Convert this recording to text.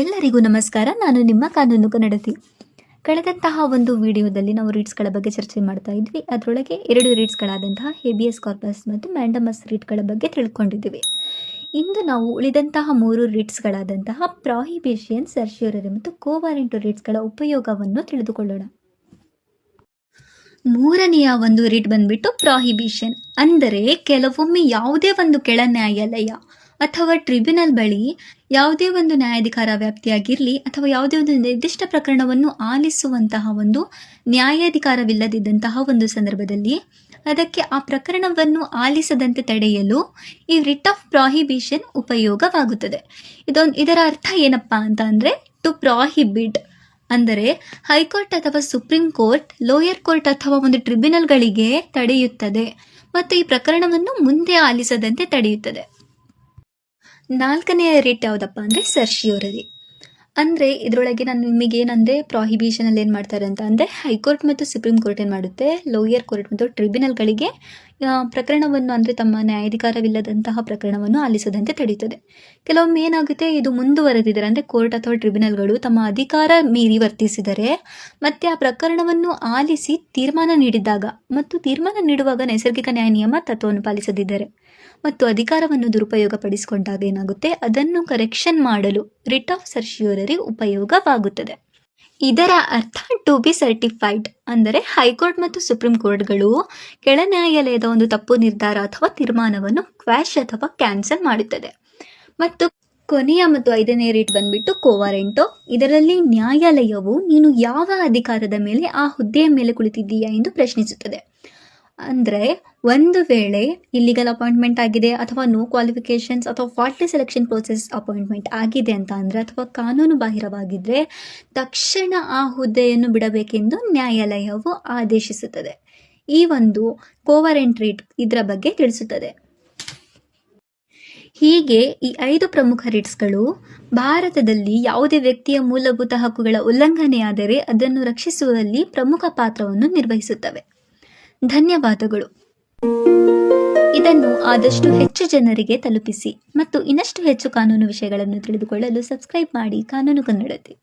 ಎಲ್ಲರಿಗೂ ನಮಸ್ಕಾರ. ನಾನು ನಿಮ್ಮ ಕಾನೂನು ಕನ್ನಡತಿ. ಕಳೆದಂತಹ ಒಂದು ವಿಡಿಯೋದಲ್ಲಿ ನಾವು ರೀಟ್ಸ್ಗಳ ಬಗ್ಗೆ ಚರ್ಚೆ ಮಾಡ್ತಾ ಇದ್ವಿ. ಅದರೊಳಗೆ 2 ರೀಟ್ಸ್ಗಳಾದಂತಹ ಹೇಬಿಯಸ್ ಕಾರ್ಪಸ್ ಮತ್ತು ಮ್ಯಾಂಡಮಸ್ ರೀಟ್ಗಳ ಬಗ್ಗೆ ತಿಳ್ಕೊಂಡಿದ್ದೀವಿ. ಇಂದು ನಾವು ಉಳಿದಂತಹ 3 ರೀಟ್ಸ್ಗಳಾದಂತಹ ಪ್ರಾಹಿಬಿಷನ್, ಸರ್ಶ್ಯೂರರಿ ಮತ್ತು ಕೋವಾರೆಂಟ್ ರೀಟ್ಸ್ಗಳ ಉಪಯೋಗವನ್ನು ತಿಳಿದುಕೊಳ್ಳೋಣ. ಮೂರನೆಯ ಒಂದು ರೀಟ್ ಬಂದ್ಬಿಟ್ಟು ಪ್ರಾಹಿಬಿಷನ್. ಅಂದರೆ ಕೆಲವೊಮ್ಮೆ ಯಾವುದೇ ಒಂದು ಕೆಳ ನ್ಯಾಯಾಲಯ ಅಥವಾ ಟ್ರಿಬ್ಯುನಲ್ ಬಳಿ ಯಾವುದೇ ಒಂದು ನ್ಯಾಯಾಧಿಕಾರ ವ್ಯಾಪ್ತಿಯಾಗಿರಲಿ ಅಥವಾ ಯಾವುದೇ ಒಂದು ನಿರ್ದಿಷ್ಟ ಪ್ರಕರಣವನ್ನು ಆಲಿಸುವಂತಹ ಒಂದು ನ್ಯಾಯಾಧಿಕಾರವಿಲ್ಲದಿದ್ದಂತಹ ಒಂದು ಸಂದರ್ಭದಲ್ಲಿ ಅದಕ್ಕೆ ಆ ಪ್ರಕರಣವನ್ನು ಆಲಿಸದಂತೆ ತಡೆಯಲು ಈ ರಿಟ್ ಆಫ್ ಪ್ರಾಹಿಬಿಷನ್ ಉಪಯೋಗವಾಗುತ್ತದೆ. ಇದರ ಅರ್ಥ ಏನಪ್ಪಾ ಅಂತ ಅಂದರೆ ಟು ಪ್ರಾಹಿಬಿಟ್ ಅಂದರೆ ಹೈಕೋರ್ಟ್ ಅಥವಾ ಸುಪ್ರೀಂ ಕೋರ್ಟ್ ಲೋಯರ್ ಕೋರ್ಟ್ ಅಥವಾ ಒಂದು ಟ್ರಿಬ್ಯುನಲ್ಗಳಿಗೆ ತಡೆಯುತ್ತದೆ ಮತ್ತು ಈ ಪ್ರಕರಣವನ್ನು ಮುಂದೆ ಆಲಿಸದಂತೆ ತಡೆಯುತ್ತದೆ. 4ನೆಯ ರೀಟ್ ಯಾವುದಪ್ಪ ಅಂದರೆ ಸರ್ಶ್ಯೂರರಿ. ಅಂದರೆ ಇದರೊಳಗೆ ನಾನು ನಿಮಗೆ ಏನಂದರೆ ಪ್ರಾಹಿಬಿಷನಲ್ಲಿ ಏನು ಮಾಡ್ತಾರೆ ಅಂತ ಅಂದರೆ ಹೈಕೋರ್ಟ್ ಮತ್ತು ಸುಪ್ರೀಂ ಕೋರ್ಟ್ ಏನು ಮಾಡುತ್ತೆ, ಲೋಯರ್ ಕೋರ್ಟ್ ಮತ್ತು ಟ್ರಿಬ್ಯುನಲ್ಗಳಿಗೆ ಪ್ರಕರಣವನ್ನು ಅಂದರೆ ತಮ್ಮ ನ್ಯಾಯಾಧಿಕಾರವಿಲ್ಲದಂತಹ ಪ್ರಕರಣವನ್ನು ಆಲಿಸದಂತೆ ತಡೆಯುತ್ತದೆ. ಕೆಲವೊಮ್ಮೆ ಏನಾಗುತ್ತೆ, ಇದು ಮುಂದುವರೆದಿದ್ದಾರೆ ಅಂದರೆ ಕೋರ್ಟ್ ಅಥವಾ ಟ್ರಿಬ್ಯುನಲ್ಗಳು ತಮ್ಮ ಅಧಿಕಾರ ಮೀರಿ ವರ್ತಿಸಿದರೆ ಮತ್ತು ಆ ಪ್ರಕರಣವನ್ನು ಆಲಿಸಿ ತೀರ್ಮಾನ ನೀಡಿದಾಗ ಮತ್ತು ತೀರ್ಮಾನ ನೀಡುವಾಗ ನೈಸರ್ಗಿಕ ನ್ಯಾಯ ನಿಯಮ ತತ್ವವನ್ನು ಪಾಲಿಸದಿದ್ದರೆ ಮತ್ತು ಅಧಿಕಾರವನ್ನು ದುರುಪಯೋಗ ಪಡಿಸಿಕೊಂಡಾಗ ಏನಾಗುತ್ತೆ, ಅದನ್ನು ಕರೆಕ್ಷನ್ ಮಾಡಲು ರಿಟ್ ಆಫ್ ಸರ್ಶ್ಯೂರರಿ ಉಪಯೋಗವಾಗುತ್ತದೆ. ಇದರ ಅರ್ಥ ಟು ಬಿ ಸರ್ಟಿಫೈಡ್ ಅಂದರೆ ಹೈಕೋರ್ಟ್ ಮತ್ತು ಸುಪ್ರೀಂ ಕೋರ್ಟ್ಗಳು ಕೆಳ ನ್ಯಾಯಾಲಯದ ಒಂದು ತಪ್ಪು ನಿರ್ಧಾರ ಅಥವಾ ತೀರ್ಮಾನವನ್ನು ಕ್ವಾಶ್ ಅಥವಾ ಕ್ಯಾನ್ಸಲ್ ಮಾಡುತ್ತದೆ. ಮತ್ತು ಕೊನೆಯ ಮತ್ತು 5ನೇ ರೀಟ್ ಬಂದ್ಬಿಟ್ಟು ಕೋವಾರೆಂಟೋ. ಇದರಲ್ಲಿ ನ್ಯಾಯಾಲಯವು ನೀನು ಯಾವ ಅಧಿಕಾರದ ಮೇಲೆ ಆ ಹುದ್ದೆಯ ಮೇಲೆ ಕುಳಿತಿದ್ದೀಯಾ ಎಂದು ಪ್ರಶ್ನಿಸುತ್ತದೆ. ಅಂದರೆ ಒಂದು ವೇಳೆ ಇಲ್ಲಿಗಲ್ ಅಪಾಯಿಂಟ್ಮೆಂಟ್ ಆಗಿದೆ ಅಥವಾ ನೋ ಕ್ವಾಲಿಫಿಕೇಶನ್ಸ್ ಅಥವಾ ಫಾಲ್ಟಿ ಸೆಲೆಕ್ಷನ್ ಪ್ರೋಸೆಸ್ ಅಪಾಯಿಂಟ್ಮೆಂಟ್ ಆಗಿದೆ ಅಂತ ಅಂದರೆ ಅಥವಾ ಕಾನೂನು ಬಾಹಿರವಾಗಿದ್ದರೆ ತಕ್ಷಣ ಆ ಹುದ್ದೆಯನ್ನು ಬಿಡಬೇಕೆಂದು ನ್ಯಾಯಾಲಯವು ಆದೇಶಿಸುತ್ತದೆ. ಈ ಒಂದು ಕೋವಾರೆಂಟ್ ರೀಟ್ ಇದರ ಬಗ್ಗೆ ತಿಳಿಸುತ್ತದೆ. ಹೀಗೆ ಈ 5 ಪ್ರಮುಖ ರೀಟ್ಸ್ಗಳು ಭಾರತದಲ್ಲಿ ಯಾವುದೇ ವ್ಯಕ್ತಿಯ ಮೂಲಭೂತ ಹಕ್ಕುಗಳ ಉಲ್ಲಂಘನೆಯಾದರೆ ಅದನ್ನು ರಕ್ಷಿಸುವಲ್ಲಿ ಪ್ರಮುಖ ಪಾತ್ರವನ್ನು ನಿರ್ವಹಿಸುತ್ತವೆ. ಧನ್ಯವಾದಗಳು. ಇದನ್ನು ಆದಷ್ಟು ಹೆಚ್ಚು ಜನರಿಗೆ ತಲುಪಿಸಿ ಮತ್ತು ಇನ್ನಷ್ಟು ಹೆಚ್ಚು ಕಾನೂನು ವಿಷಯಗಳನ್ನು ತಿಳಿದುಕೊಳ್ಳಲು ಸಬ್ಸ್ಕ್ರೈಬ್ ಮಾಡಿ ಕಾನೂನು ಕನ್ನಡತಿ.